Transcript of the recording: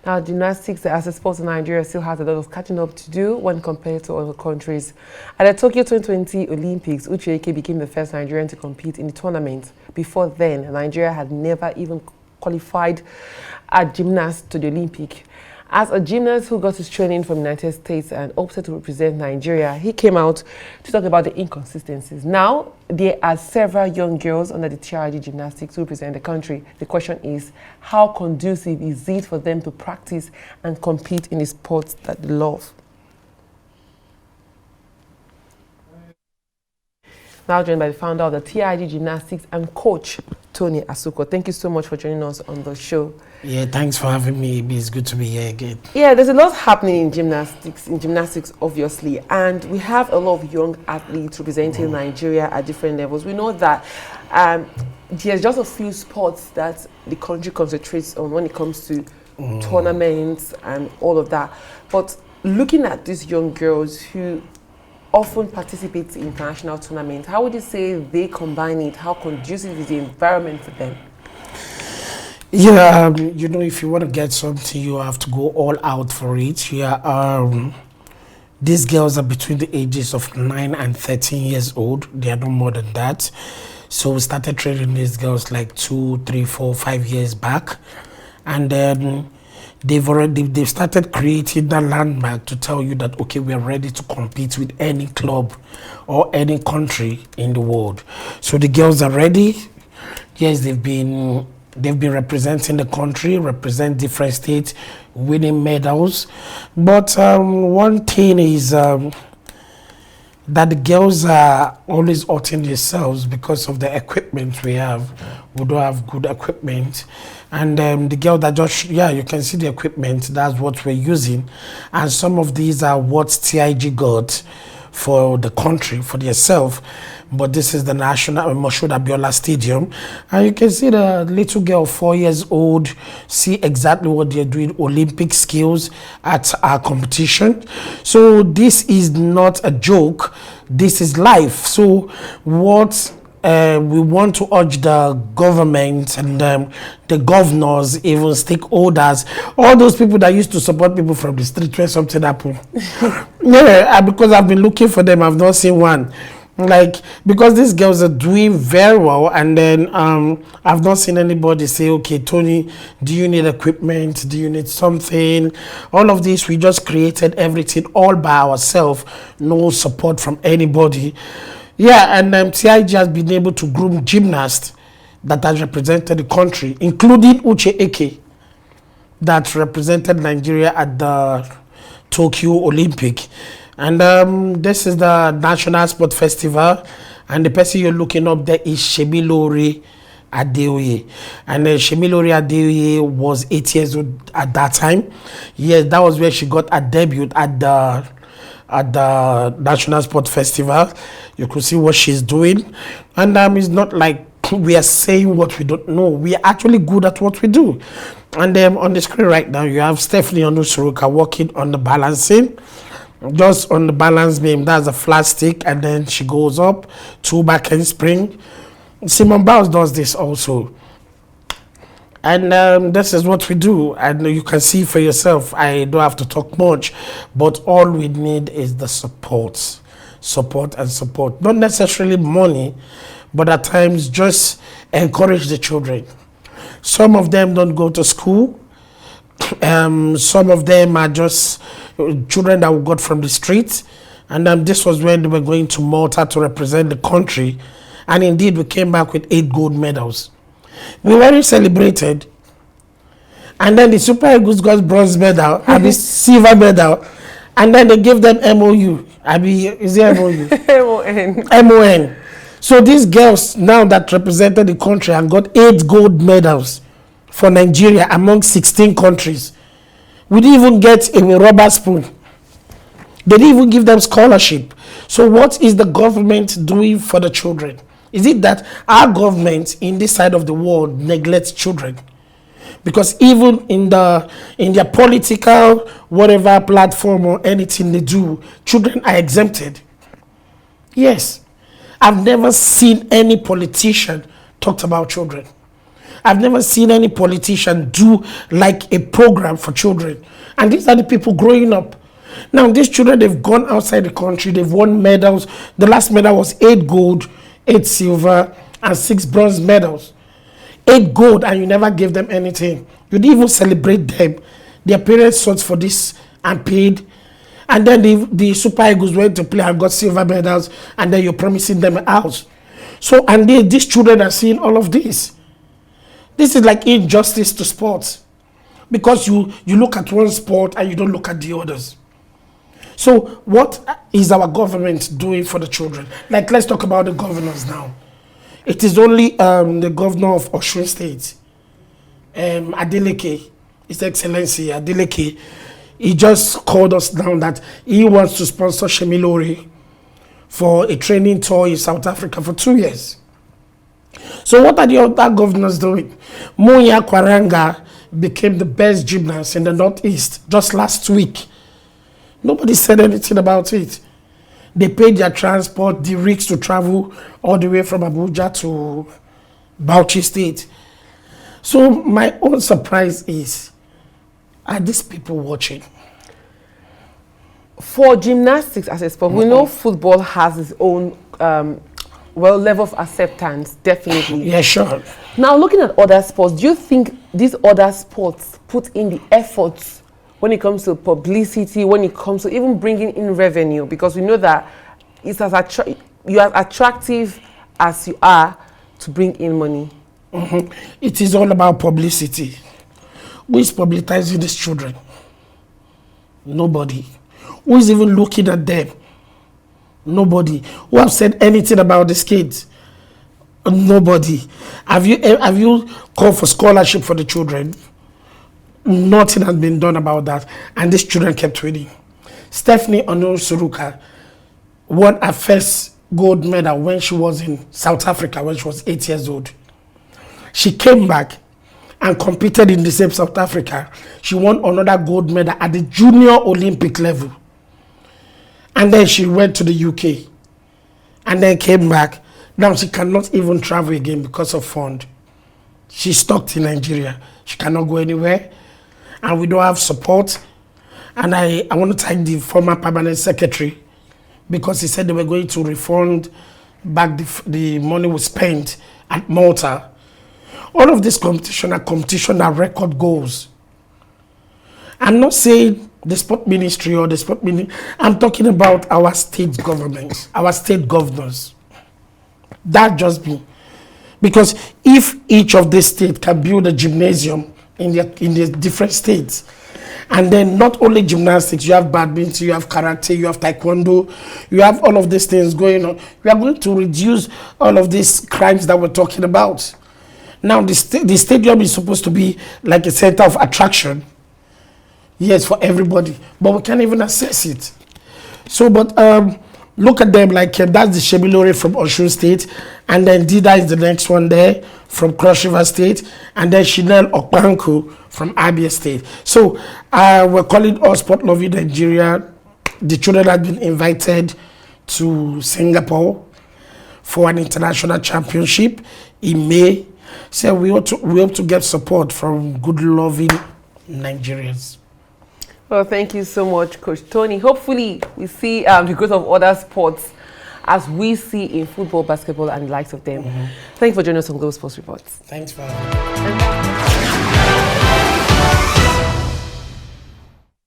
Gymnastics as a sport in Nigeria still has a lot of catching up to do when compared to other countries. At the Tokyo 2020 Olympics, Asuquo became the first Nigerian to compete in the tournament. Before then, Nigeria had never even qualified a gymnast to the Olympic. As a gymnast who got his training from the United States and opted to represent Nigeria, he came out to talk about the inconsistencies. Now, there are several young girls under the TRG Gymnastics who represent the country. The question is, how conducive is it for them to practice and compete in the sports that they love? Now joined by the founder of the TRG Gymnastics and coach, Tony Asuquo. Thank you so much for joining us on the show. Yeah, thanks for having me. It's good to be here again. Yeah, there's a lot happening in gymnastics, obviously, and we have a lot of young athletes representing Nigeria at different levels. We know that there's just a few sports that the country concentrates on when it comes to tournaments and all of that. But looking at these young girls who often participate in international tournaments, how would you say they combine it? How conducive is the environment for them? Yeah, you know, if you want to get something, you have to go all out for it. Yeah, these girls are between the ages of 9 and 13 years old. They are no more than that. So we started training these girls like 2, 3, 4, 5 years back. And then they've started creating that landmark to tell you that, okay, we are ready to compete with any club or any country in the world. So the girls are ready. Yes, they've been representing the country, represent different states, winning medals. But one thing is that the girls are always hurting themselves because of the equipment we have. We don't have good equipment. And the girl that just, yeah, you can see the equipment, that's what we're using. And some of these are what TIG got for the country, for themselves. But this is the National Moshood Abiola Stadium. And you can see the little girl, 4 years old, see exactly what they're doing, Olympic skills at our competition. So this is not a joke, this is life. So what we want to urge the government and the governors, even stakeholders, all those people that used to support people from the street when something happened. Yeah, because I've been looking for them, I've not seen one. Like, because these girls are doing very well, and then I've not seen anybody say, okay, Tony, do you need equipment? Do you need something? All of this, we just created everything all by ourselves, no support from anybody. Yeah, and TIG has been able to groom gymnasts that has represented the country, including Uche Eke, that represented Nigeria at the Tokyo Olympic. And this is the National Sport Festival, and the person you're looking up there is Shemilore Adeoye. And Shemilore Adeoye was 8 years old at that time. Yes, that was where she got a debut at the National Sport Festival. You could see what she's doing. And it's not like we are saying what we don't know. We are actually good at what we do. And on the screen right now, you have Stephanie Onusuruka working on the balancing. Just on the balance beam, that's a flat stick, and then she goes up, 2 back handspring. Simone Biles does this also. And this is what we do, and you can see for yourself. I don't have to talk much, but all we need is the support. Not necessarily money, but at times just encourage the children. Some of them don't go to school. Some of them are just children that we got from the streets, and this was when they were going to Malta to represent the country, and indeed we came back with 8 gold medals. We were celebrated, and then the Super Eagles got bronze medal, silver medal, and then they gave them MOU. Is it MOU? MON. So these girls now that represented the country and got 8 gold medals for Nigeria among 16 countries. We didn't even get a rubber spoon. They didn't even give them scholarship. So what is the government doing for the children? Is it that our government in this side of the world neglects children? Because even in their political whatever platform or anything they do, children are exempted. Yes. I've never seen any politician talk about children. I've never seen any politician do like a program for children. And these are the people growing up. Now, these children, they've gone outside the country. They've won medals. The last medal was 8 gold, 8 silver, and 6 bronze medals. 8 gold, and you never gave them anything. You didn't even celebrate them. Their parents sought for this and paid. And then the Super Eagles went to play and got silver medals, and then you're promising them a house. So, and these children are seeing all of this. This is like injustice to sports, because you look at one sport and you don't look at the others. So what is our government doing for the children? Like, let's talk about the governors now. It is only the governor of Osun State, Adeleke, His Excellency Adeleke. He just called us down that he wants to sponsor Shemilori for a training tour in South Africa for 2 years. So what are the other governors doing? Muya Kwaranga became the best gymnast in the Northeast just last week. Nobody said anything about it. They paid their transport, the rigs to travel all the way from Abuja to Bauchi State. So my own surprise is, are these people watching? For gymnastics as a sport, we know football has its own level of acceptance, definitely. Yeah, sure. Now, looking at other sports, do you think these other sports put in the efforts when it comes to publicity, when it comes to even bringing in revenue? Because we know that it's you are attractive as you are to bring in money. It is all about publicity. Who is publicizing these children? Nobody. Who is even looking at them? Nobody. Who have said anything about these kids? Nobody. Have you called for scholarship for the children? Nothing has been done about that, and these children kept winning. Stephanie Onosuruka won her first gold medal when she was in South Africa when she was 8 years old. She came back and competed in the same South Africa. She won another gold medal at the junior Olympic level. And then she went to the UK and then came back. Now she cannot even travel again because of fund. She's stuck in Nigeria. She cannot go anywhere. And we don't have support. And I want to thank the former permanent secretary, because he said they were going to refund back the money we spent at Malta. All of this competition are record goals. I'm not saying the sport ministry or the sport ministry. I'm talking about our state governments, our state governors. That just be. Because if each of the states can build a gymnasium in the different states, and then not only gymnastics, you have badminton, you have karate, you have taekwondo, you have all of these things going on, we are going to reduce all of these crimes that we're talking about. Now, the stadium is supposed to be like a center of attraction, yes, for everybody, but we can't even access it. So, but look at them, like that's the Shemilori from Osun State, and then Dida is the next one there from Cross River State, and then Chanel Okpanku from Abia State. So we're calling all sport loving Nigeria. The children have been invited to Singapore for an international championship in May. So we hope to get support from good loving Nigerians. Well, thank you so much, Coach Tony. Hopefully, we see the growth of other sports as we see in football, basketball, and the likes of them. Thank you for joining us on Global Sports Reports. Thanks for having me.